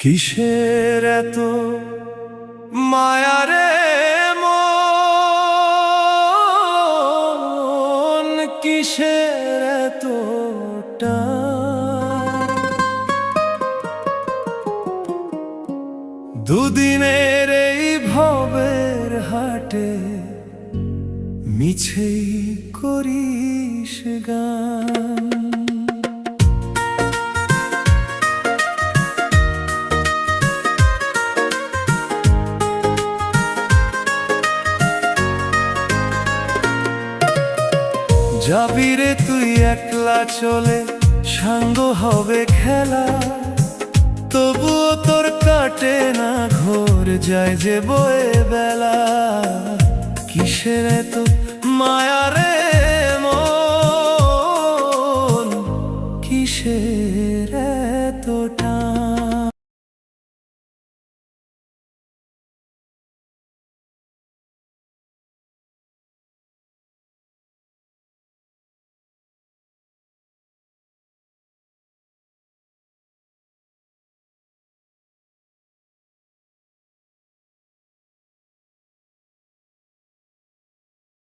কিসের এত মায়া রে মন, কিসের এত টান? দুদিনের এই ভবের হাটে মিছেই করিস গান। যাবি রে তুই একলা চলে, সাঙ্গ হবে খেলা, তবুও তোর কাটে না ঘোর, যায় যে বয়ে বেলা। কিসের এত মায়া রে